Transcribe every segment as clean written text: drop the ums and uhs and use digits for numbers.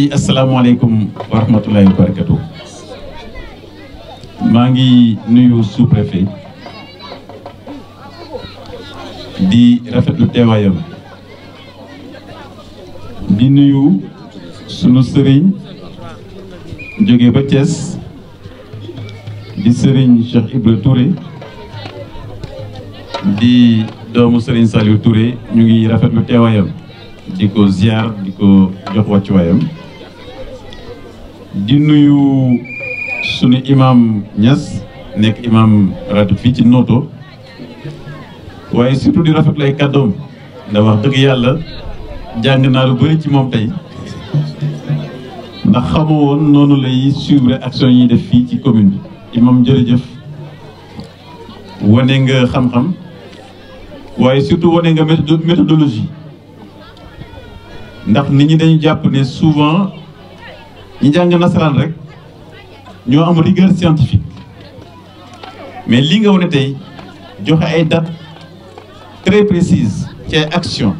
asalaamaaleykum wa rahmatullahi wa barakatu. maa ngi nuyu sous-préfet di rafetlu teewaayam di nuyu sunu sëriñ jóge ba Thiès di sëriñ Cheikh Ibra Touré di doomu sëriñ Saliou Touré ñu ngi rafetlu teewaayam di ko ziar di ko jox wàccuwaayam di nuyu sunu imam Niass nekk imam ratib fii ci Noto waaye surtout di rafetlu ay kàddoom ndax wax dëgg yàlla jàng naa lu bëri ci moom tey ndax xamoo woon noonu lay suivre action yi def fii ci commune bi. imam jërëjëf wane nga xam-xam waaye surtout wane nga méthodologie ndax nit ñi dañu jàpp ne souvent ñi jàng nasaraan rek ñoo am rigueur scientifique mais li nga wane tey joxe ay dates très précises ci ay action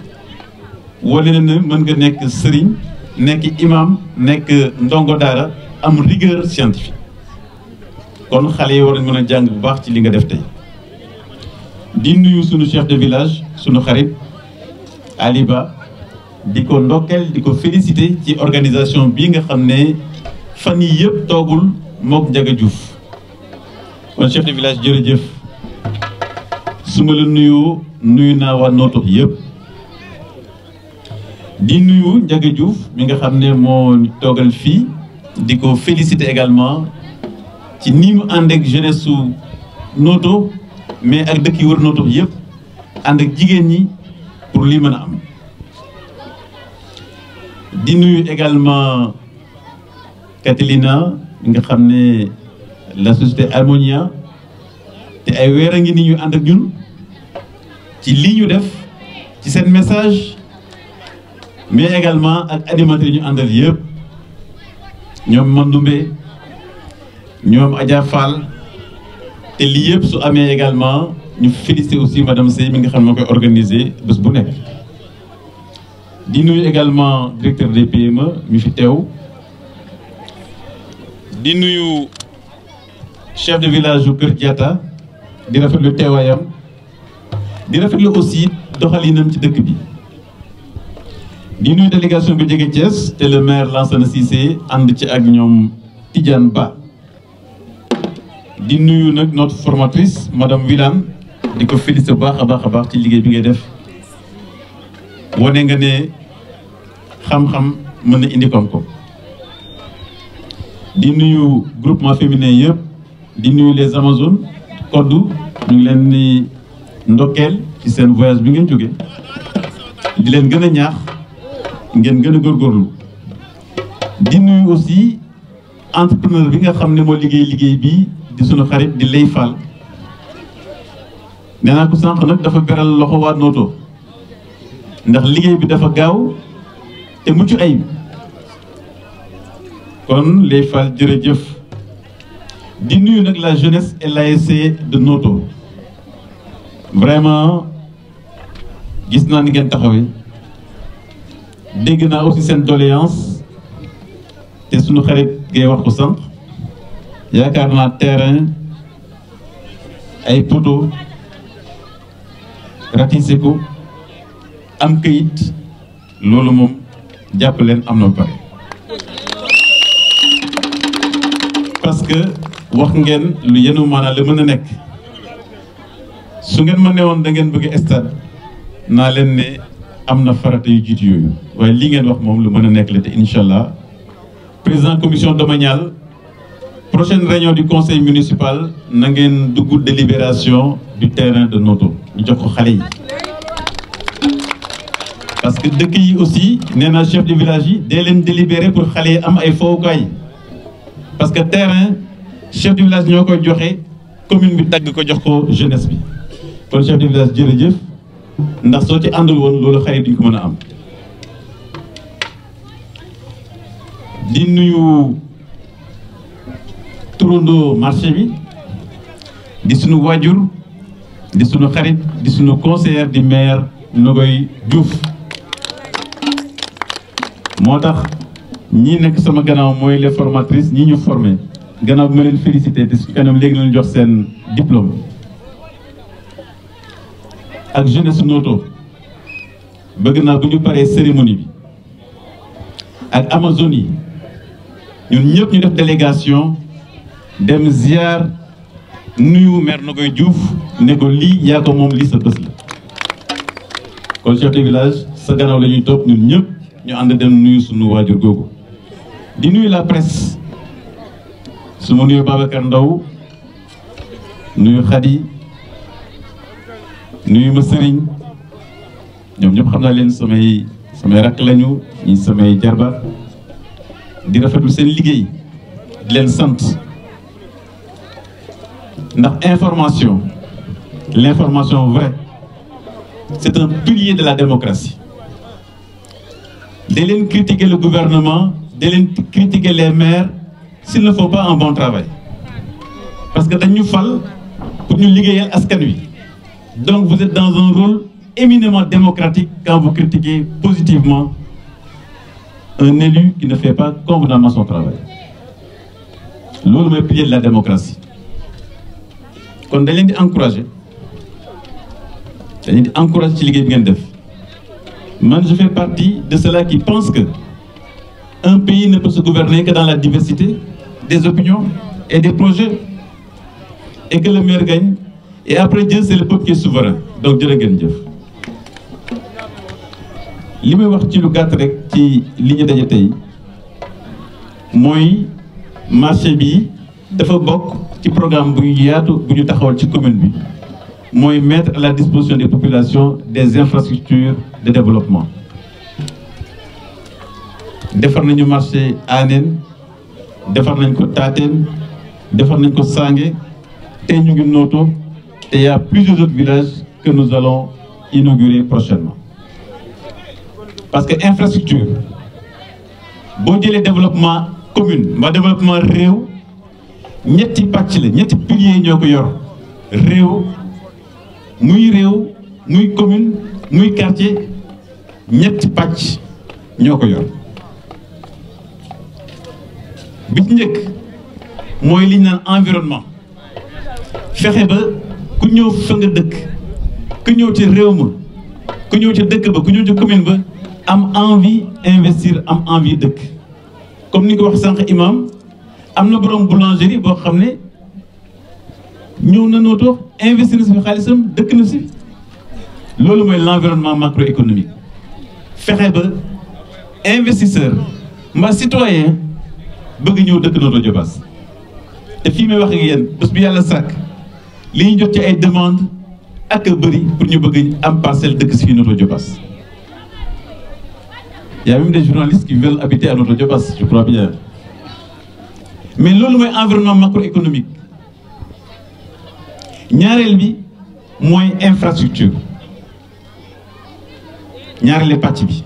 wane na ne mën nga nekk sëriñ nekk imam nekk ndongo daara am rigueur scientifique kon xale yi war nañ mën a jàng bu baax ci li nga def tey. di nuyu sunu chef de village sunu xarit Aliba di ko ndokkeel di ko féliciter ci organisation bii nga xam ne fan yii yëpp toogul mook Ndiaga Diouf kon chef de village jërëjëf su ma la nuyu naa waa Noto yëpp. di nuyu Ndiaga Diouf mi nga xam ne moo toogal fii di ko féliciter également ci ni mu ànd ak jeunesse su Noto mais ak dëkk yi wër Noto yëpp ànd ak jigéen ñi pour lii mën a am. di nuyu également Catalina mi nga xam ne la société Harmonia te ay weer a ngi ni ñu ànd ak ñun ci lii ñu def ci seen message mais également ak animateurs yi ñu àndal yëpp ñoom Mandoumbe ñoom Adja Fall te lii yëpp su amee également ñu féliciter aussi madame Sey mi nga xam ne moo koy organiser bés bu nekk. di nuyu également directeur des PME mi fi teew di nuyu chef de village u Kër Diatta di rafetlu teewaayam di rafetlu aussi doxalinam ci dëkk bi. di nuyu délégation bi jóge Thiès te le maire Lansana Cissé ànd ci ak ñoom Tidiane Ba. di nuyu nag notre formatrice madame Wilane di ko féliciter bu baax a baax ci liggéey bi ngay def. wane nga ne xam-xam mën na indi koom-koom. di nuyu groupement féminin yëpp di nuyu les Amazones koddu ñu ngi leen di ndokkeel ci seen voyage bi ngeen jóge di leen gën a ñaax ngeen gën a góorgóorlu. di nuyu aussi entrepreneur bi nga xam ne moo liggéey bi di sunu xarit di Lay Fall nee naa ko sànq nag dafa beral loxo waa Noto ndax liggéey bi dafa gaaw te mucc ayib kon Lay Fall jërëjëf. di nuyu nag la jeunesse et l'ASC de Noto vraiment gis naa ni ngeen taxawee dégg naa aussi seen doléance te sunu xarit ngay wax ko sànq yaakaar naa terrain ay poteau ratissé ko am këyit loolu moom jàpp leen am na pare parce que wax ngeen lu yenu maanaam la mën a nekk su ngeen ma newoon da ngeen bëgg stade naa leen ne am na farata yu jiitu yooyu waaye lii ngeen wax moom lu mën a nekk la te incha allah président commission domaniale prochaine réunion du conseil municipal na ngeen dugg délibération du terrain de Noto ñu jox ko xale yi. parce que dëkk yi aussi nee naa chef de village yi dee leen délibéré pour xale yi am ay fowukaay parce que terrain chef de village ñoo koy joxe commune bi dagg ko jox ko jeunesse bi kon chef de village jërëjëf ndax soo ci àndul woon loolu xale yi duñ ko mën a am. di nuyu turandoo marché bi di sunu waajur di sunu xarit di sunu conseiller di maire Nogoy Diouf moo tax ñii nekk sama gannaaw mooy les formatrices ñi ñu formé gannaaw bi ma leen félicité te su kanam léegi nañu jox seen diplôme ak jeunesse Noto bëgg naa bu ñu paree cérémonie bi ak Amazonie ñun ñëpp ñu def délégation dem ziar nuyu maire Nogoy Diouf ne ko lii yaa ko moom lii sa bés la kon chef de village sa gannaaw la ñuy topp ñun ñëpp ñu ànd dem nuyu sunu waajur googu di nuyu la presse su ma nuyu Babacar Ndaw nuyu Khady nuyu ma Sëriñ ñoom ñëpp xam naa leen samay rakk lañu ñi samay jarbaat di rafetlu seen liggéey di leen sant ndax information l'information vraie c'est un pilier de la démocratie de leen critiquer le gouvernement de leen critiquer les maires s'il ne faut pas un bon travail parce que dañu fal pour ñu liggéeyal askan wi donc vous êtes dans un rôle éminemment démocratique quand vous critiquez positivement un élu qui ne fait pas convenablement son travail loolu mooy pilier de la démocratie kon dañ leen di encourager ci liggéey bi ngeen def man je fais partie de ceux-là qui pensent que un pays ne peut se gouverner que dans la diversité des opinions et des projets et que le meilleur gagne et après Dieu c'est le peuple qui est souverain donc jërë ngeen jëf li may wax ci lu gàtt rek ci li ñu daje tey mooy marché bi dafa bokk ci programme bu yaatu bu ñu taxawal ci commune bi mooy mettre à la disposition des populations des infrastructures de développement defar nañu marché Anen defar nañ ko Taten defar nañ ko Sange tey ñu ngi Noto te y a plusieurs autres villages que nous allons inaugurer prochainement parce que infrastructure boo jëlee développement commune mbaa développement réew ñetti pàcc la ñetti piliers ñoo ko yor réew muy commune muy quartier ñetti pàcc ñoo ko yor bi ci njëkk mooy li ñu naan environnement fexe ba ku ñëw fa nga dëkk ku ñëw ci réew ma ku ñëw ci dëkk ba ku ñëw ci commune ba am envie investir am envie dëkk comme ni ko wax sànq imam am na borom boulangerie boo xam ne ñëw na Noto investir na si xaalisam dëkk na si loolu mooy l'environnement macroéconomique fexe ba investisseur mbaa citoyen bëgg ñëw dëkk Noto Diobass te fii may wax ak yéen bés bi yàlla sàkk li ñu jot ci ay demande ak bëri pour ñu bëgg am parcelle dëkk si fii Noto Diobass y a même des journalistes qui veulent habiter à Noto Diobass je crois bien mais loolu mooy environnement macroéconomique ñaareel bi mooy infrastructure ñaareelu pàcc bi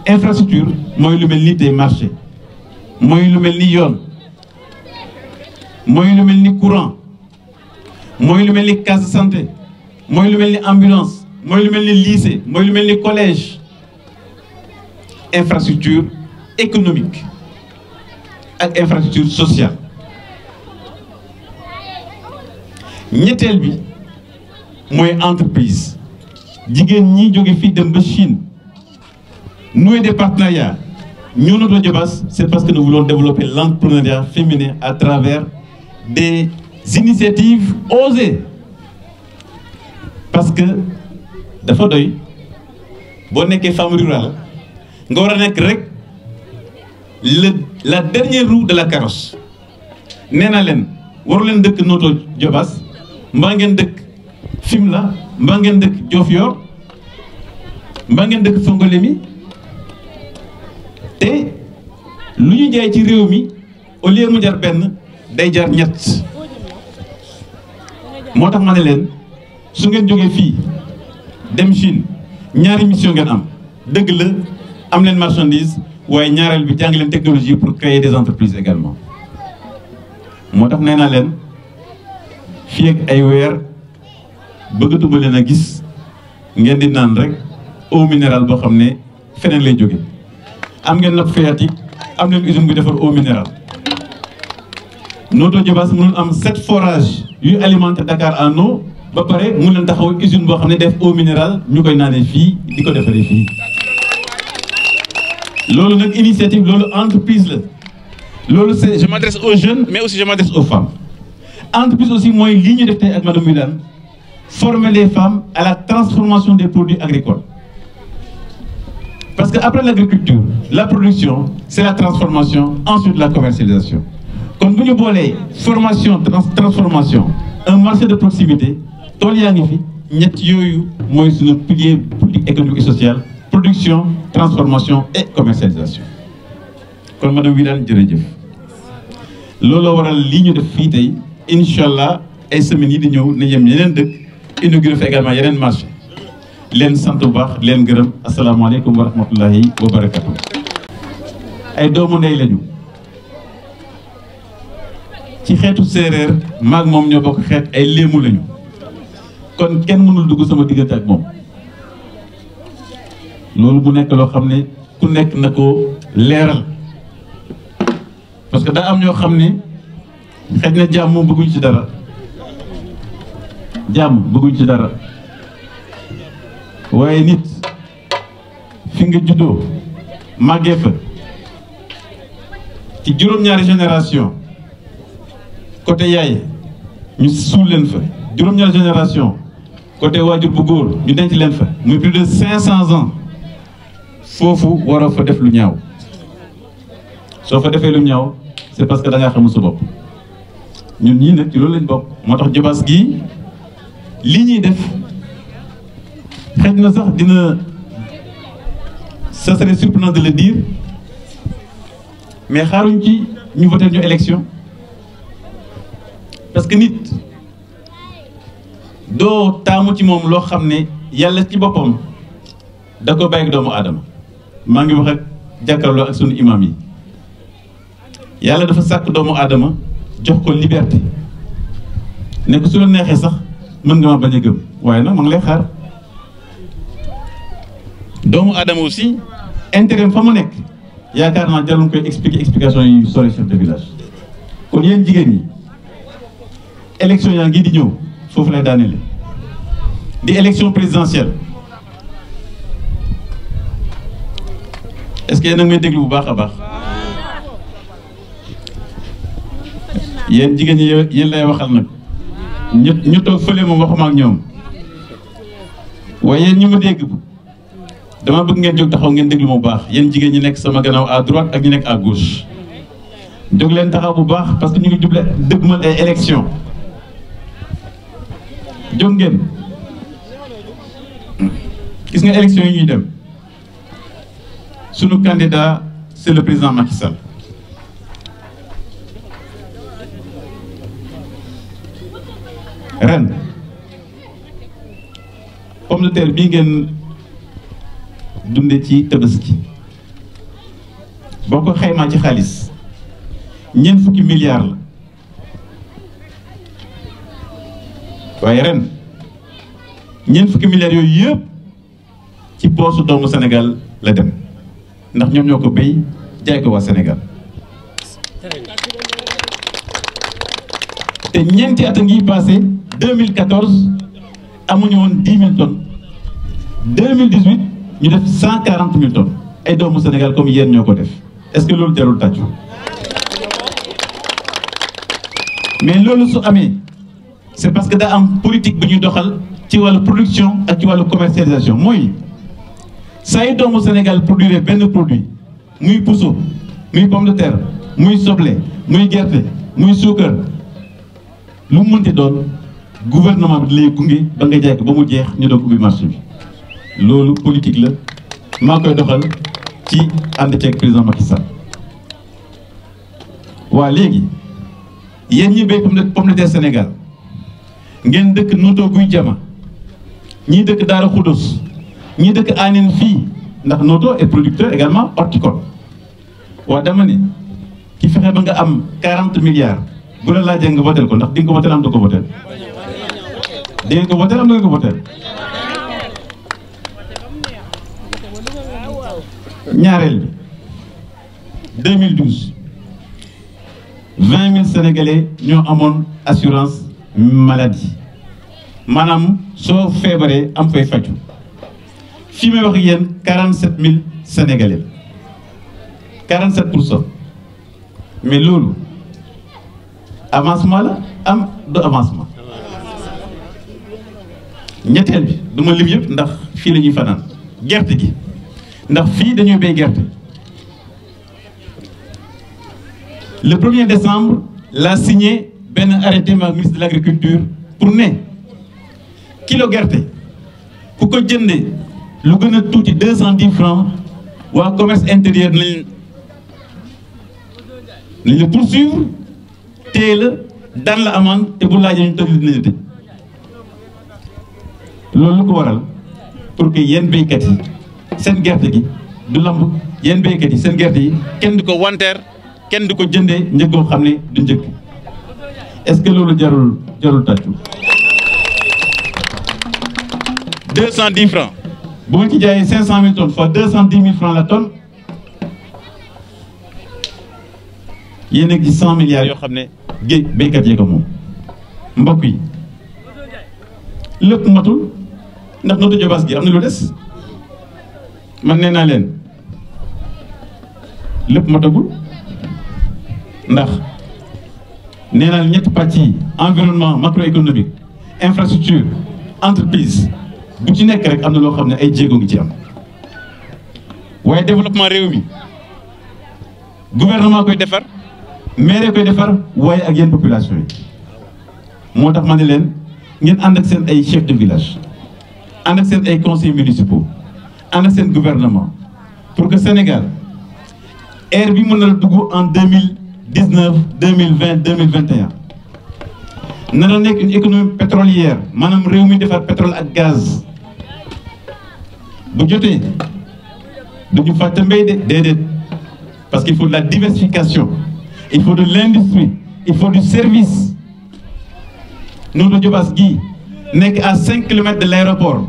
infrastructure mooy lu mel ni des marchés mooy lu mel ni yoon mooy lu mel ni courant mooy lu mel ni case de santé mooy lu mel ni ambulance mooy lu mel ni lycée mooy lu mel ni collège infrastructure économique ak infrastructure sociale ñetteel bi mooy entreprise jigéen ñi jóge fii dem ba Chine nouer des partenariats ñu Noto Diobass c'est parce que nous voulons développer l'entrepreneuriat féminin à travers des initiatives osées parce que dafa doy boo nekkee femme rurale nga war a nekk rek la dernière roue de la carrosse nee na leen waru leen dëkk Noto Diobass mbaa ngeen dëkk Fimela mbaa ngeen dëkk Diofior mbaa ngeen dëkk Fongolemi te lu ñu jaay ci réew mi au lieu mu jar benn day jar ñett moo tax ma ne leen su ngeen jógee fii dem Chine ñaari mission ngeen am dëgg la am leen marchandise waaye ñaareel bi jàng leen technologie pour créer des entreprises également moo tax nee naa leen fii ak ay weer bëggatuma leen a gis ngeen di naan rek eau minérale boo xam ne feneen lay jóge am ngeen nappe phréatique am nañ usine bu defar eau minérale Notto Diobass mënul am 7 forages yu alimenter Dakar en eau ba pare mun leen taxaw usine boo xam ne def eau minérale ñu koy naanee fii di ko defaree fii. loolu nag initiative loolu entreprise la loolu c'est je m'adresse aux jeunes mais aussi je m'adresse aux femmes entreprise aussi mooy lii ñu def tey ak madame Wilane former les femmes à la transformation des produits agricoles parce que après l'agriculture la production c'est la transformation ensuite la commercialisation kon bu ñu boolee formation transformation un marché de proximité tool yaa ngi fi ñett yooyu mooy suñu pilier politique économique et social production transformation et commercialisation kon madame Wilane jërëjëf looloo waral lii ñu def fii tey incha allah ay semaines yi di ñëw na yem yeneen dëkk inauguré fa également yeneen marché leen sant bu baax leen gërëm asalaamaaleykum wa rahmatullahi wa barakatu ay doomu ndey lañu ci xeetu séeréer maag moom ñoo bokk xeet ay léemu lañu kon kenn mënul dugg sama diggante ak moom loolu bu nekk loo xam ne ku nekk na ko leeral parce que daa am ñoo xam ne xëy na jàmm moom bëgguñ ci dara jàmm bëgguñ ci dara waaye nit fi nga juddoo màggee fa ci juróom-ñaari génération côté yaay ñu suul leen fa juróom-ñaari génération côté waajur bu góor ñu denc leen fa muy plus de 500 ans foofu waroo fa def lu ñaaw soo fa defee lu ñaaw c'est parce que da ngaa xamul sa bopp ñun ñii nag ci loolu lañ bokk moo tax Diobass gii li ñuy def xëy na sax dina ça serait surprenant de le dire mais xaaruñ ci ñu voté ñu élection parce que nit doo taamu ci moom loo xam ne yàlla ci boppam da ko bàyyi doomu aadama maa ngi wax ak jàkkaarloo ak sunu imam yi yàlla dafa sàkk doomu aadama jox ko liberté ne ko su la neexee sax mën nga ma bañ a gëm waaye nag ma ngi lay xaar doomu aadama aussi intérêt fa mu nekk yaakaar naa jarul koy explication yi sore chef de village kon yéen jigéen ñi élection yaa ngi di ñëw foofu lay daanele di élection présidentielle est-ce que yéen a ngi may déglu bu baax a baax yéen jigéen ñi yéen lay waxal nag ñu toog fële moom waxuma ak ñoom waaye yéen ñi ma dégg dama bëgg ngeen jóg taxaw ngeen déglu ma bu baax yéen jigéen ñi nekk sama gannaaw à droite ak ñi nekk à gauche jóg leen taxaw bu baax parce que ñu ngi juble dëgmal ay élection jóg ngeen gis nga élection yi ñuy dem sunu candidat c'est le président Macky Sall ren pomme de terre bii ngeen dunde ci Tabaski boo ko xaymaa ci xaalis ñeent fukki milliards la waaye ren ñeent fukki milliards yooyu yëpp ci poosu doomu Sénégal la dem ndax ñoom ñoo ko béy jaay ko waa Sénégal te ñeenti at a ngi passé 2014 amuñu woon 10 000 tonnes 2018 ñu def 140 000 tonnes ay doomu Sénégal comme yéen ñoo ko def est-ce que loolu jarul tàccu mais loolu su amee c'est parce que daa am politique bu ñuy doxal ci wàllu production ak ci wàllu commercialisation mooy saa yu doomu Sénégal produire benn produit muy puso muy pomme de terre muy soble muy gerte muy suukar lu mu mënti doon gouvernement bi lay gunge ba nga jaay ko ba mu jeex ñu doog ubbi marché bi loolu politique la maa koy doxal ci ànd ceeg président Macky Sall waa léegi yéen ñi béy pomme de terre Sénégal ngeen dëkk Notto Gouye Diama ñii dëkk Daara Khoudoss ñii dëkk Anin fii ndax Notto est producteur également horticole waa dama ne ki fexe ba nga am 40 milliards bu la laajee nga votel ko ndax di nga ko votel am du ko votel di ngeen ko votel am du ngeen ko votel ñaareel bi 2012 20 000 Sénégalais ñoo amoon assurance maladie maanaam soo feebaree am fay faju fii may wax ak yéen 47 000 Sénégalais 47%. mais loolu avancement la am du avancement ñetteel bi du ma lim yëpp ndax fii la ñuy fanaan gerte gi ndax fii dañuy béy gerte le 1er décembre la signé benn arrêté ma ministre de l'agriculture pour ne kilo gerte ku ko jëndee lu gën a tuuti 210 francs waa commerce intérieur nañ la poursuivre téye la daan la amende te bu laajee ñu tëj dinañu tëj loolu lu ko waral pour que yéen béykat yi seen gerte gi du lamb yéen béykat yi seen gerte yi kenn du ko wanteer kenn du ko jëndee njëg goo xam ne du njëg est-ce que loolu jarul tàccu 210 francs bu ma ci jaayee 500 000 tonnes fois 210 000 francs la tonne yéen a ngi 100 milliards yoo xam ne géej béykat yee ko moom mbokk yi lépp matul ndax Notto Diobass gi am na lu des man nee naa leen lépp matagul ndax nee naa ñetti pàcc yi environnement macroéconomique infrastructure entreprise bu ci nekk rek am na loo xam ne ay jéego ngi ci am waaye développement réew mi gouvernement koy defar maire koy defar waaye ak yéen population yi moo tax ma ne leen ngeen ànd ak seen ay chef de village ànd ak seen ay conseils municipaux ànd ak seen gouvernement pour que Sénégal ère bi mën na la dugg en 2019 2020 2021 na la nekk une économie pétrolière maanaam réew mi defar pétrole ak gaz bu jotee duñu fàtte mbéy de déedéet parce qu'il faut de la diversification il faut de l'industrie il faut du service Notto Diobass gi nekk à 5 kilomètres de l'aéroport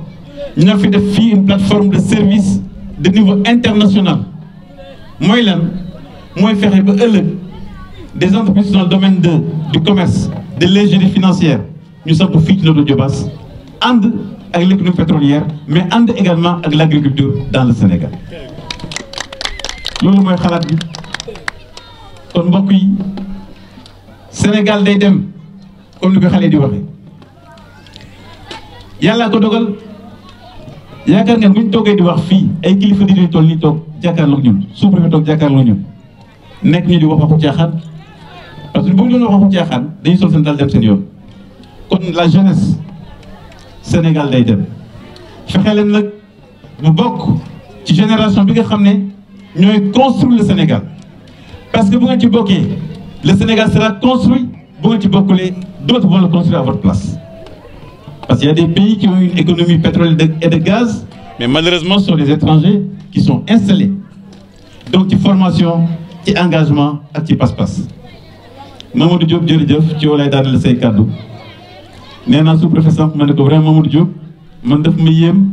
ñu ne fi def fii une plateforme de service de niveau international mooy lan mooy fexe ba ëllëg des entreprises dans le domaine du commerce de l'ingénierie financière ñu samp fii ci Notto Diobass ànd ak l'économie pétrolière mais ànd également ak l'agriculture dans le Sénégal loolu mooy xalaat bi kon mbokk yi Sénégal day dem comme ni ko xale di waxee yàlla ko dogal yaakaar ngeen bu ñu toogee di wax fii ay kilifa di toll nii toog jàkkaarloog ñun sous-préfet toog jàkkaarloog ñun nekk ñu di wax waxu caaxaan parce que bu ñu doon wax waxu caaxaan dañuy sol seen dal dem seen yoon kon la jeunesse Sénégal day dem fexe leen nag bu bokk ci génération bi nga xam ne ñooy construire le Sénégal parce que bu ngeen ci bokkee le Sénégal sera construit bu ngeen ci bokkulee d'autres vont le construire à votre place parce qu'il y a des pays qui ont une économie pétrolière et de gaz mais malheureusement ce sont les étrangers qui sont installés donc ci formation ci engagement ak ci pas-pas Mamadou Diop jërëjëf ci walaay daaneel say kàddu nee naa sous-préfet sànq ma ne ko vraiment Mamadou Diop man daf ma yéem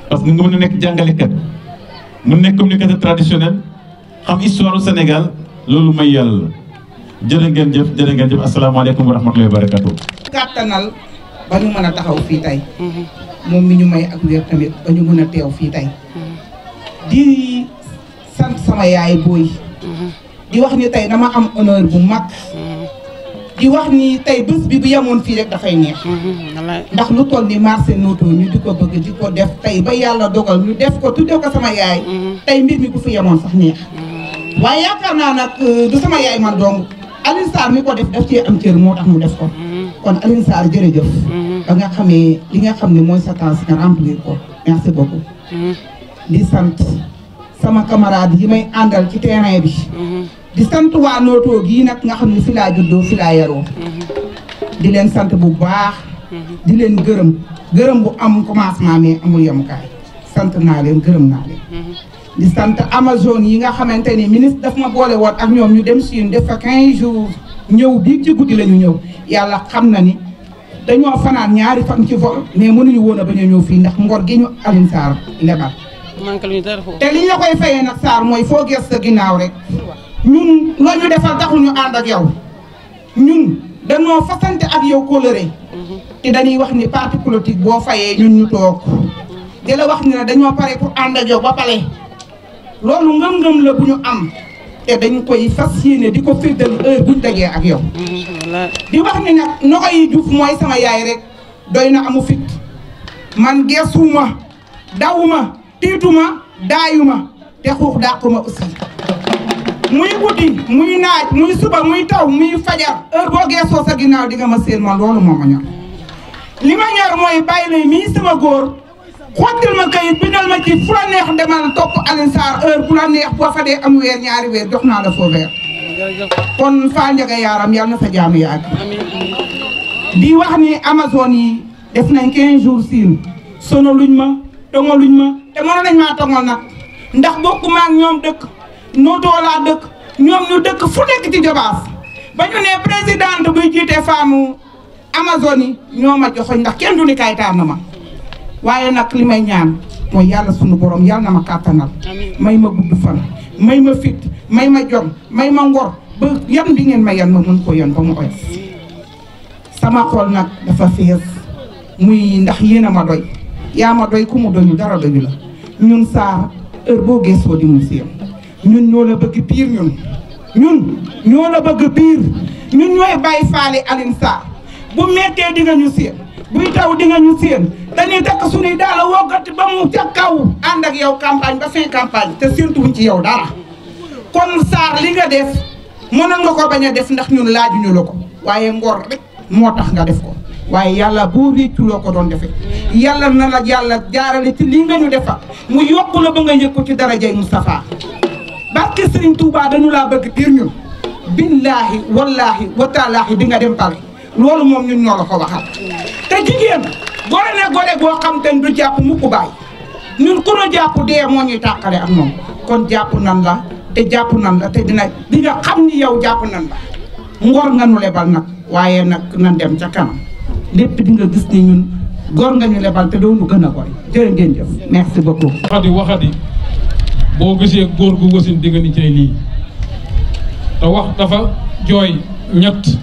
parce que nga mën a nekk jàngalekat mu nekk communicateur traditionnel xam histoire du Sénégal loolu may yàlla la jërë ngeen jëf asalaamaaleykum wa rahmatullahi wa barakatuh kàttanal ba ñu mën a taxaw fii tey moom mi ñu may ak wér tamit ba ñu mën a teew fii tey di sant sama yaay booy di wax ni tey dama am honneur bu mag di wax ni tey bés bi bu yemoon fii rek dafay neex ndax lu toll ni marché Notto ñu di ko bëgg di ko def tey ba yàlla dogal ñu def ko tuddee ko sama yaay tey mbir mi bu fi yemoon sax neex waaye yaakaar naa nag du sama yaay man dong Alioune Sarr mi ko def ci am cër moo tax mu def ko kon Alioune Sarr jërëjëf ba nga xamee li nga xam ne mooy sa tâche nga remplir ko merci beaucoup di sant sama camarade yi may àndal ci terrain bi di sant waa Notto gii nag nga xam ne fi laa juddoo fi laa yaroo di leen sant bu baax di leen gërëm bu am commencement mais amul yemukaay sant naa leen gërëm naa leen di sant Amazone yi nga xamante ni ministre daf ma boole woon ak ñoom ñu dem Chine def fa 15 jours ñëw bii ci guddi la ñu ñëw yàlla xam na ni dañoo fanaan ñaari fan ci vol mais mënuñu woon a bañ a ñëw fii ndax ngor gi ñu Alioune Sarr lebal te li ñu la koy fayee nag Sarr mooy foo gees sa ginnaaw rek ñun loo ñu defal taxul ñu ànd ak yow ñun dañoo fasante ak yow kóllëre te dañuy wax ni parti politique boo fayee ñun ñu toog di la wax ni ne dañoo pare pour ànd ak yow ba pare loolu ngëm-ngëm la bu ñu am te dañ koy fas yéene di ko féddal heure buñ dajee ak yow di wax ni nag Nogaye Diouf mooy sama yaay rek doy na amu fit man geesuma dawuma tiituma daayuma te xuux dàquma aussi muy guddi muy naaj muy suba muy taw muy fajar heure boo geesoo sa ginnaaw di nga ma seen man loolu moo ma ñor li ma ñor mooy bàyyi lay mii sama góor xottil ma kayit bindal ma ci fu la neex demal topp Alioune Sarr heure bu la neex boo fa dee am weer ñaari weer jox naa la foo weer kon Fall Ndiaga Yaram yàlla na sa jaamu yàgg di wax ni Amazone yi def nañ 15 jours siin sonaluñ ma tongaluñ ma te mënoon nañ maa tongal nag ndax bokkuma ak ñoom dëkk nootoo laa dëkk ñoom ñu dëkk fu nekk ci Jobaas ba ñu ne présidente buy jiite femme Amazone yi ñoo ma joxoñ ndax kenn du ni kay taar na ma waaye nag li may ñaan mooy yàlla sunu borom yàlla na ma kàttanal may ma gudd fan may ma fit may ma jom may ma ngor ba yan bi ngeen ma yan ma mën ko yan ba mu oyof sama xol nag dafa fees muy ndax yéen a ma doy yaa ma doy ku mu doyul dara doyu la ñun Sarr heure boo geesoo di mu siyam ñun ñoo la bëgg piir ñun ñoo la bëgg piir ñun ñooy bàyyi faale Alioune Sarr bu mettee di nga ñu siyam buy taw di nga ñu séen dañuy takk suñuy daal woggati ba mu ca kaw ànd ak yow campagne ba fin campagne te séentuwuñ ci yow dara kon Sarr li nga def mënoon nga ko bañ a def ndax ñun laajuñu la ko waaye ngor rek moo tax nga def ko waaye yàlla boo réccu loo ko doon defee yàlla na la yàlla jaarale ci lii nga ñu defal mu yokku la ba nga yëg ko ci darajay Moustapha barke Serigne Touba dañu laa bëgg biir ñun billaahi wallaahi wataalaahi di nga dem pale loolu moom ñun ñoo la ko waxal te jigéen gore ne gore boo xam te du jàpp mukk bàyyi ñun ku nu jàpp dee moo ñuy tàqale ak moom kon jàpp nan la te jàpp nan la te di nga xam ni yow jàpp nan la ngor nga nu lebal nag waaye nag nan dem ca kanam lépp di nga gis ni ñun gor nga ñu lebal te doonu gën a gore jërë ngeen jëf merci beaucoup waxati boo gisee góor gu wasin digga ni cay lii te wax dafa jooy ñett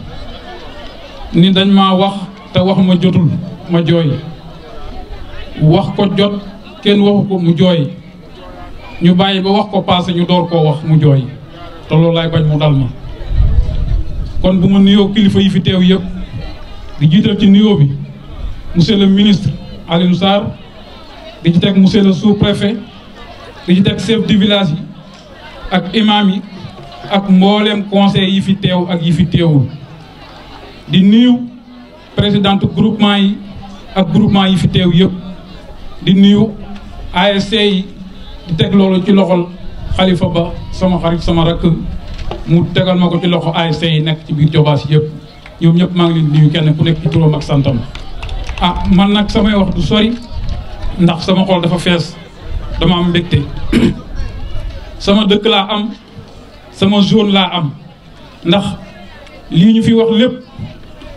ni dañ maa wax te wax ma jotul ma jooy wax ko jot kenn waxu ko mu jooy ñu bàyyi ba wax ko passé ñu door koo wax mu jooy te loolu laay bañ mu dal ma kon bu ma nuyoo kilifa yi fi teew yëpp di jiital ci nuyoo bi monsieur le ministre Alioune Sarr di ci teg monsieur le sous-préfet di ci teg chef de village yi ak imam yi ak mboolem conseil yi fi teew ak yi fi teewul di nuyu présidente groupement yi ak groupement yi fi teew yëpp di nuyu ASC yi di teg loolu ci loxol Khalifa Ba sama xarit sama rakk mu tegal ma ko ci loxo ASC yi nekk ci biir Jobaas yëpp ñoom ñëpp maa ngi leen di nuyu kenn ku nekk ci turam ak santam man nag samay wax du sori ndax sama xol dafa fees dama am mbégte sama dëkk laa am sama zone laa am ndax lii ñu fi wax lépp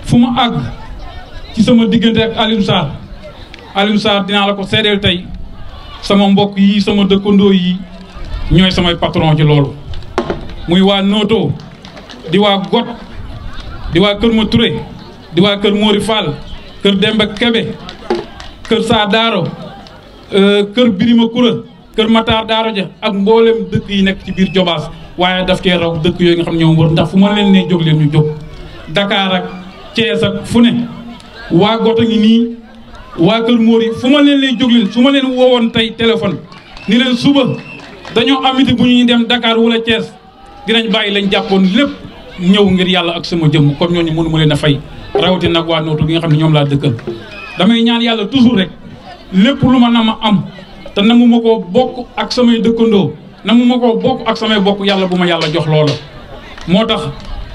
fu ma àgg ci sama diggante ak Alioune Sarr dinaa la ko seedeel tey sama mbokk yi sama dëkkandoo yi ñooy samay patron ci loolu muy waa Noto di waa Got di waa Kër Ma Touré di waa Kër Mori Fall Kër Demba Kebe Kër Saa Daaro Kër Birima Kura Kër Matar Daaro ja ak mboolem dëkk yi nekk ci biir Jobaas waaye daf cee raw dëkk yooyu nga xam ñoom wër ndax fu ma leen ne jóg leen ñu jóg Dakar ak Thiès ak fu ne waa Got a ngi nii waa Kër Mori fu ma leen lay jóg leen su ma leen woowoon tey téléphone ni leen suba dañoo amiti bu ñuy dem Dakar wala Thiès dinañ bàyyi lañ jàppoon lépp ñëw ngir yàlla ak sama jëmm comme ñooñu mënu ma leen a fay rawatina nag waa Nootu gi nga xam ne ñoom laa dëkkal damay ñaan yàlla toujours rek lépp lu ma na ma am te namu ma koo bokk ak samay dëkkandoo namu ma koo bokk ak samay bokk yàlla bu ma yàlla jox loola moo tax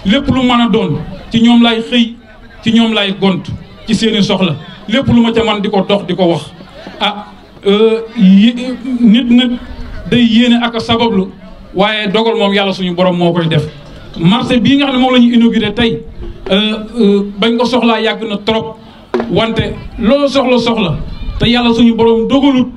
lépp lu mën a doon ci ñoom laay xëy ci ñoom laay gont ci seeni soxla lépp lu ma ca man di ko dox di ko wax nit nag day yéene ak a sabablu waaye dogal moom yàlla suñu borom moo koy def marché bii nga xam ne moom la ñu inauguré tey bañ ko soxlaa yàgg na trop wante loolu soxla te yàlla suñu borom dogalut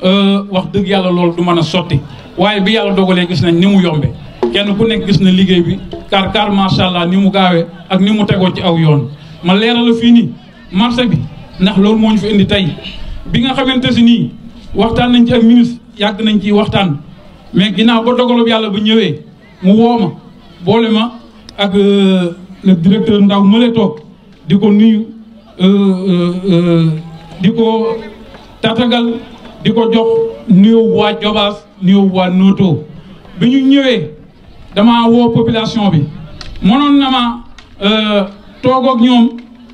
wax dëgg yàlla loolu du mën a sotti waaye bi yàlla dogalee gis nañ ni mu yombe kenn ku nekk gis na liggéey bi car macha allah ni mu gaawee ak ni mu tegoo ci aw yoon ma leeral la fii nii marché bi ndax loolu moo ñu fi indi tey bi nga xamante si nii waxtaan nañ ci ak ministre yàgg nañ ci waxtaan mais ginnaaw ba dogalub yàlla bu ñëwee mu woo ma boole ma ak le directeur Ndaw mële toog di ko nuyu di ko tatagal di ko jox nuyoo waa Jobaas nuyoo waa Noto bi ñu ñëwee dama woo population bi mënoon na ma toog ak ñoom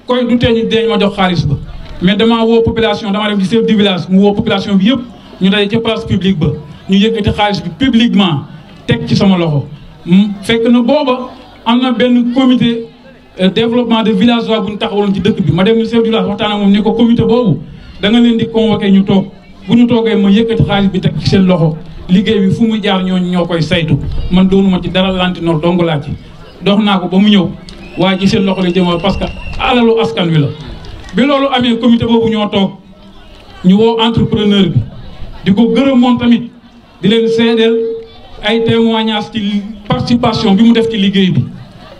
koy du tee ñu deeñ ma jox xaalis ba mais dama woo population dama dem ci chef du village mu woo population bi yëpp ñu daje ca place publique ba ñu yëkkati xaalis bi publiquement teg ci sama loxo fekk na booba am na benn comité développement de villageois bu ñu taxawaloon ci dëkk bi ma dem ni chef du village waxtaan ak moom ni ko comité boobu da nga leen di convoqué ñu toog bu ñu toogee ma yëkkati xaalis bi teg ci seen loxo liggéey bi fu mu jaar ñooñu ñoo koy saytu man doonuma ci dara lantinoor dong laa ci dox naa ko ba mu ñëw waaye ci seen loxo la jëmal parce que alalu askan wi la bi loolu amee comité boobu ñoo toog ñu woo entrepreneur bi di ko gërëm moom tamit di leen seedeel ay témoignages ci participation bi mu def ci liggéey bi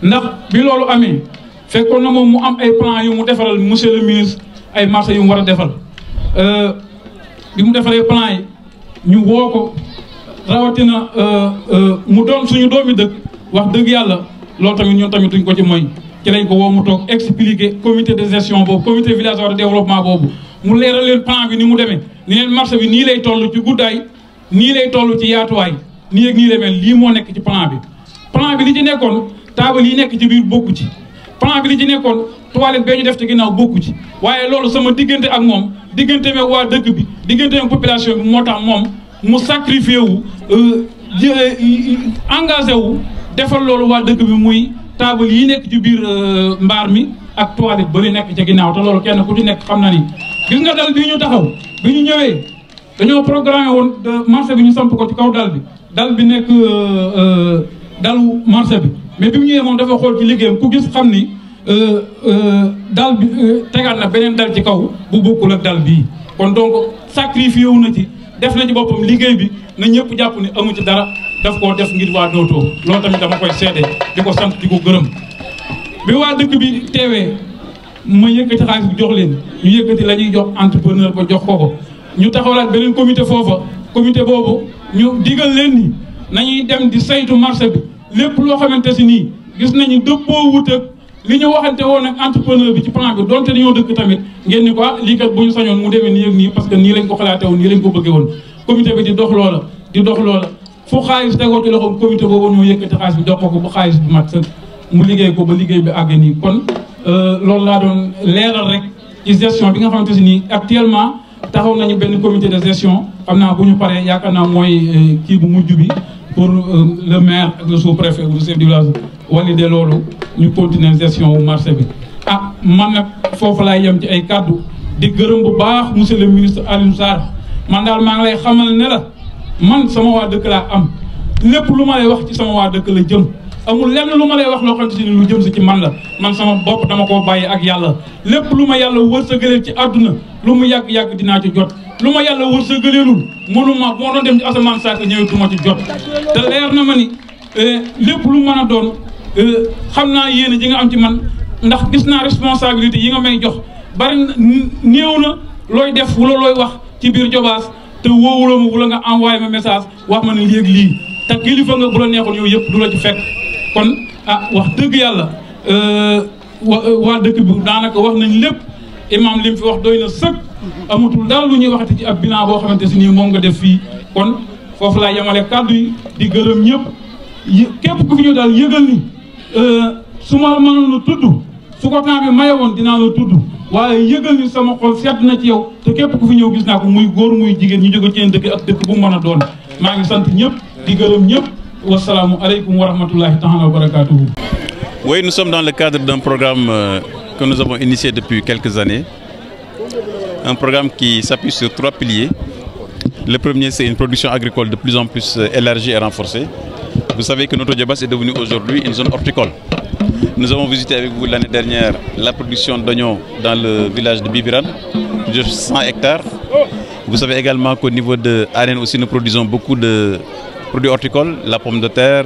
ndax bi loolu amee fekkoon na moom mu am ay plan yu mu defaral monsieur le ministre ay marché yu mu war a defal bi mu defalee plan yi ñu woo ko rawatina mu doon suñu doomi dëkk wax dëgg yàlla loolu tamit ñun tamit duñ ko ci mooy ci lañ ko woo mu toog expliquer comité de gestion boobu comité villageois de développement boobu mu leeral leen plan bi ni mu demee ni leen marché bi nii lay toll ci guddaay nii lay toll ci yaatuwaay nii ak nii lay mel lii moo nekk ci plan bi li ci nekkoon taabal yi nekk ci biir bokku ci plan bi li ci nekkoon toilette bee ñu def ci ginnaaw bokku ci waaye loolu sama diggante ak moom diggante meeg waa dëkk bi diggante meeg population bi moo tax moom mu sacrifié wu engagé wu defal loolu waa dëkk bi muy taabal yi nekk ci biir mbaar mi ak toilette ba li nekk ci ginnaaw te loolu kenn ku ci nekk xam na ni gis nga dal bii ñu taxaw bi ñu ñëwee dañoo programmé woon marché bi ñu samp ko ci kaw dal bi nekk dalu marché bi mais bi mu ñëwee moom dafa xool ci liggéeyam ku gis xam ni dal bi tegaat na beneen dal ci kaw bu bokkul ak dal bii kon donc sacrifié wu na ci def na ci boppam liggéey bi na ñëpp jàpp ni amu ci dara daf koo def ngir waa Noto loolu tamit dama koy seede di ko sant di ko gërëm bi waa dëkk bi teewee ma yëkkati xaalis bi jox leen ñu yëkkati la ñuy jox entrepreneur ba jox ko ñu taxawalaat beneen comité foofa comité boobu ñu digal leen ni nañuy dem di saytu marché bi lépp loo xamante si nii gis nañu dëppoo wut ak li ñu waxante woon ak entrepreneur bi ci plan bi donte dañoo dëkk tamit ngeen ni ko lii kat bu ñu sañoon mu demee nii ak nii parce que nii lañ ko xalaatee woon nii lañ ko bëggee woon comité bi di dox loola fu xaalis tegoo ci loxoom comité boobu ñoo yëkkati xaalis bi jox ko ba xaalis bi mat sëkk mu liggéey ko ba liggéey bi àgg nii kon loolu laa doon leeral rek ci gestion bi nga xamante si nii actuellement taxaw nañu benn comité de gestion xam naa bu ñu paree yaakaar naa mooy kii bu mujj bi pour le maire ak le sous-préfet ou le chef du village valider loolu ñu continuer gestion wu marché bi man nag foofu laay yem ci ay kaddu di gërëm bu baax monsieur le ministre Alioune Sarr man daal maa ngi lay xamal ne la man sama waa dëkk laa am lépp lu ma lay wax ci sama waa dëkk la jëm amul lenn lu ma lay wax loo xamante ni lu jëm si ci man la man sama bopp dama koo bàyyi ak yàlla lépp lu ma yàlla wërsëgaleel ci àdduna lu mu yàgg-yàgg dinaa ci jot lu ma yàlla wërsëgaleelul mënuma moo doon dem ci asamaan saaka ñëwee du ma ci jot te leer na ma ni lépp lu mën a doon xam naa yéene ji nga am ci man ndax gis naa responsabilité yi nga may jox bari néew na looy def wala looy wax ci biir Jobaas te woowuloo ma wala nga envoyé ma message wax ma ne léegi lii te kilifa nga bu la neexoon yow yëpp du la ci fekk kon wax dëgg yàlla waa dëkk bi daanaka wax nañ lépp imam li mu fi wax doy na sëkk amatul dara lu ñuy waxati ci ab bilan boo xamante si nii moom nga def fii kon foofu laa yemale kàddu yi di gërëm ñëpp képp ku fi ñëw daal yëgal ni su ma mënoon la tudd su ko temps bi maye woon dinaa la tudd waaye yëgal ni sama xol sedd na ci yow te képp ku fi ñëw gis naa ko muy góor muy jigéen ñu jóge ci yéen dëkk ak dëkk bu mu mën a doon maa ngi sant ñëpp di gërëm ñëpp wasalaamu aleykum wa rahmatullahi taala wa barakatuhu. Oui, nous sommes dans le cadre d'un programme que nous avons initié depuis quelques années. Un programme qui s'appuie sur 3 piliers. Le premier, c'est une production agricole de plus en plus élargie et renforcée. Vous savez que notre Jobaas est devenu aujourd'hui une zone horticole. Nous avons visité avec vous l'année dernière la production d'oignons dans le village de Bibiran, de 100 hectares. Vous savez également qu'au niveau de Anen aussi, nous produisons beaucoup de produits horticoles, la pomme de terre,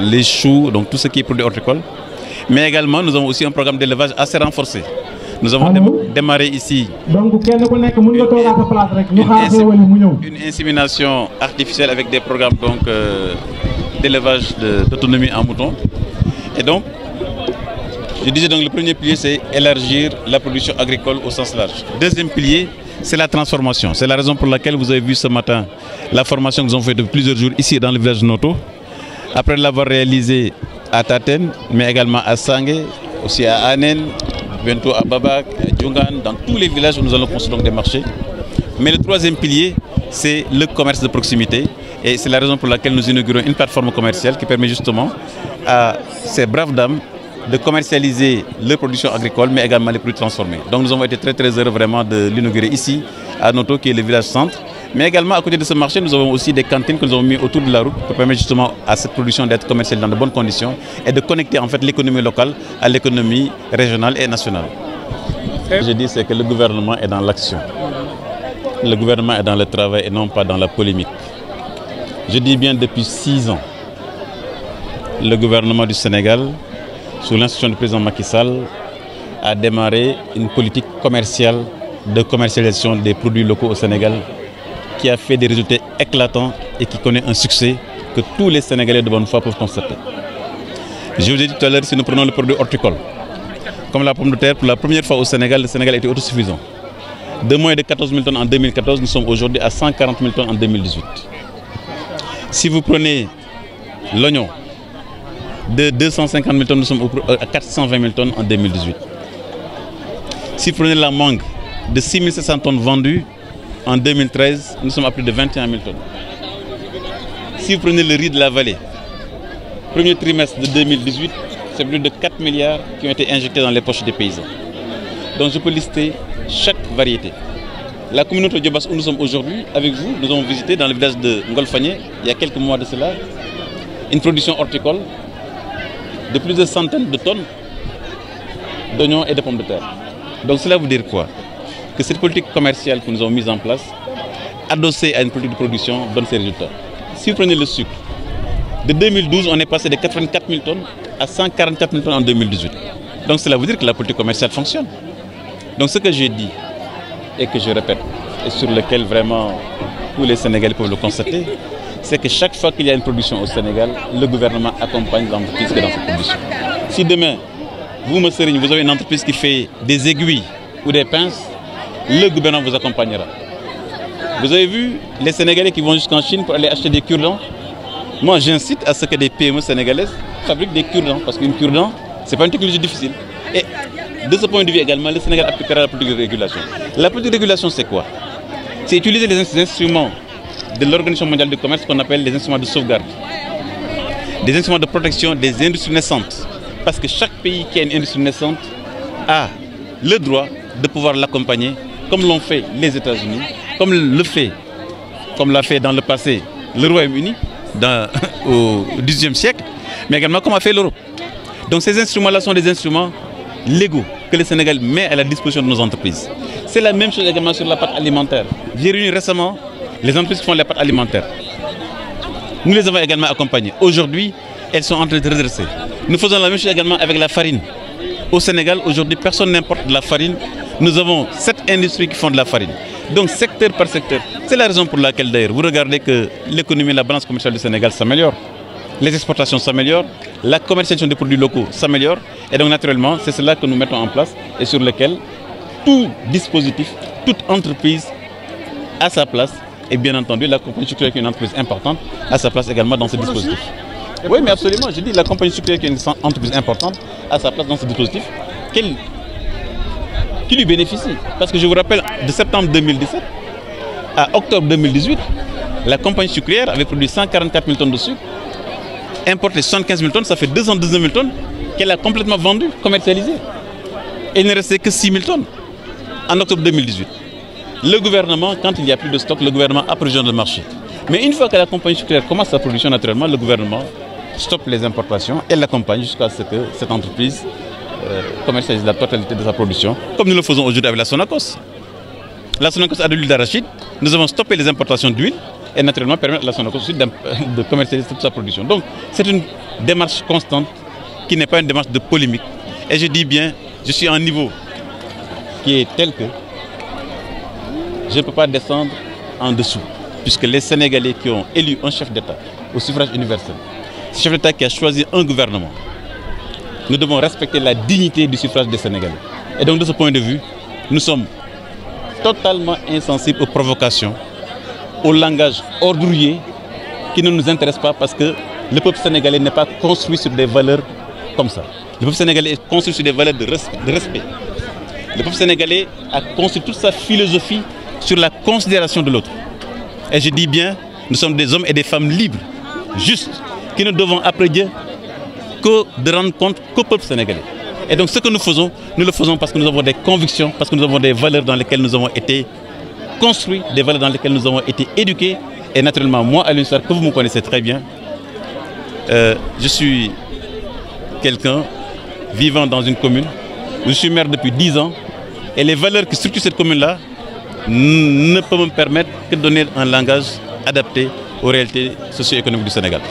les choux, donc tout ce qui est produit horticole. Mais également, nous avons aussi un programme d'élevage assez renforcé. Nous avons démarré ici une insémination artificielle avec des programmes d'élevage d'autonomie en mouton. Et donc, je disais donc le premier pilier, c'est élargir la production agricole au sens large. Deuxième pilier, c'est la transformation. C'est la raison pour laquelle vous avez vu ce matin la formation que nous avons faite depuis plusieurs jours ici dans le village de Noto. Après l'avoir réalisée à Taten, mais également à Sangé, aussi à Anen, bientôt à Babak, à Djungan, dans tous les villages où nous allons construire des marchés. Mais le troisième pilier, c'est le commerce de proximité. Et c'est la raison pour laquelle nous inaugurons une plateforme commerciale qui permet justement à ces braves dames de commercialiser leurs productions agricoles, mais également les produits transformés. Donc nous avons été très heureux vraiment de l'inaugurer ici, à Noto, qui est le village centre. Mais également, à côté de ce marché, nous avons aussi des cantines que nous avons mis autour de la route pour permettre justement à cette production d'être commercialisée dans de bonnes conditions et de connecter en fait l'économie locale à l'économie régionale et nationale. Ce que je dis, c'est que le gouvernement est dans l'action. Le gouvernement est dans le travail et non pas dans la polémique. Je dis bien depuis 6 ans, le gouvernement du Sénégal, sous l'instruction du président Macky Sall, a démarré une politique commerciale de commercialisation des produits locaux au Sénégal qui a fait des résultats éclatants et qui connaît un succès que tous les Sénégalais de bonne foi peuvent constater. Je vous ai dit tout à l'heure, si nous prenons le produit horticole, comme la pomme de terre, pour la première fois au Sénégal, le Sénégal était autosuffisant. De moins de 14 000 tonnes en 2014, nous sommes aujourd'hui à 140 000 tonnes en 2018. Si vous prenez l'oignon, de 250 000 tonnes, nous sommes à 420 000 tonnes en 2018. Si vous prenez la mangue, de 6 700 tonnes vendues, en 2013, nous sommes à plus de 21 000 tonnes. Si vous prenez le riz de la vallée, premier trimestre de 2018, c'est plus de 4 milliards qui ont été injectés dans les poches des paysans. Donc je peux lister chaque variété. La communauté de Djobas où nous sommes aujourd'hui, avec vous, nous avons visité dans le village de Ngolfagné, il y a quelques mois de cela, une production horticole de plus de centaines de tonnes d'oignons et de pommes de terre. Donc cela veut dire quoi? Que cette politique commerciale que nous avons mise en place, adossée à une politique de production, donne ses résultats. Si vous prenez le sucre, de 2012, on est passé de 84 000 tonnes à 144 000 tonnes en 2018. Donc cela veut dire que la politique commerciale fonctionne. Donc ce que j'ai dit et que je répète, et sur lequel vraiment tous les Sénégalais peuvent le constater, c'est que chaque fois qu'il y a une production au Sénégal, le gouvernement accompagne l'entreprise qui est dans cette production. Si demain, vous, M. Serigne, vous avez une entreprise qui fait des aiguilles ou des pinces, le gouvernement vous accompagnera. Vous avez vu les Sénégalais qui vont jusqu'en Chine pour aller acheter des cure-dents. Moi, j'incite à ce que des PME sénégalaises fabriquent des cure-dents, parce qu'une cure-dent, ce n'est pas une technologie difficile. Et de ce point de vue également, le Sénégal appliquera la politique de régulation. La politique de régulation, c'est quoi? C'est utiliser les instruments de l'Organisation mondiale du commerce qu'on appelle les instruments de sauvegarde, des instruments de protection des industries naissantes. Parce que chaque pays qui a une industrie naissante a le droit de pouvoir l'accompagner, comme l'ont fait les États-Unis, comme l'a fait dans le passé le Royaume-Uni au XVIIIe siècle, mais également comme a fait l'Europe. Donc ces instruments-là sont des instruments légaux que le Sénégal met à la disposition de nos entreprises. C'est la même chose également sur la pâte alimentaire. J'ai réuni récemment les entreprises qui font la pâte alimentaire. Nous les avons également accompagnées. Aujourd'hui, elles sont en train de redresser. Nous faisons la même chose également avec la farine. Au Sénégal, aujourd'hui, personne n'importe de la farine. Nous avons 7 industries qui font de la farine. Donc, secteur par secteur. C'est la raison pour laquelle, d'ailleurs, vous regardez que l'économie et la balance commerciale du Sénégal s'améliorent. Les exportations s'améliorent, la commercialisation des produits locaux s'améliore. Et donc, naturellement, c'est cela que nous mettons en place et sur lequel tout dispositif, toute entreprise a sa place. Et bien entendu, la compagnie sucrière qui est une entreprise importante a sa place également dans ce dispositif. Oui, mais absolument. Je dis la compagnie sucrière qui est une entreprise importante a sa place dans ce dispositif qui lui bénéficie. Parce que je vous rappelle, de septembre 2017 à octobre 2018, la compagnie sucrière avait produit 144 000 tonnes de sucre, importé 75 000 tonnes, ça fait 219 000 tonnes qu'elle a complètement vendues, commercialisées. Et il ne restait que 6 000 tonnes en octobre 2018. Le gouvernement, quand il n'y a plus de stock, le gouvernement approvisionne le marché. Mais une fois que la compagnie sucrière commence sa production naturellement, le gouvernement stoppe les importations et l'accompagne jusqu'à ce que cette entreprise commercialise la totalité de sa production, comme nous le faisons aujourd'hui avec la Sonacos. la Sonacos a de l'huile d'arachide, nous avons stoppé les importations d'huile et naturellement permettre à la Sonacos aussi de commercialiser toute sa production. Donc c'est une démarche constante qui n'est pas une démarche de polémique. Et je dis bien, je suis à un niveau qui est tel que je ne peux pas descendre en dessous, puisque les Sénégalais qui ont élu un chef d'État au suffrage universel, ce chef d'État qui a choisi un gouvernement, nous devons respecter la dignité du suffrage des Sénégalais. Et donc de ce point de vue, nous sommes totalement insensibles aux provocations, au langage ordurier qui ne nous intéresse pas parce que le peuple sénégalais n'est pas construit sur des valeurs comme ça. Le peuple sénégalais est construit sur des valeurs de respect. Le peuple sénégalais a construit toute sa philosophie sur la considération de l'autre. Et je dis bien, nous sommes des hommes et des femmes libres, justes, qui ne devons après Dieu que de rendre compte qu'au peuple sénégalais. Et donc ce que nous le faisons parce que nous avons des convictions, parce que nous avons des valeurs dans lesquelles nous avons été construits, des valeurs dans lesquelles nous avons été éduqués. Et naturellement, moi, Alioune Sarr, que vous me connaissez très bien, je suis quelqu'un vivant dans une commune. Je suis maire depuis 10 ans. Et les valeurs qui structurent cette commune-là ne peuvent me permettre que de donner un langage adapté aux réalités socio-économiques du Sénégal.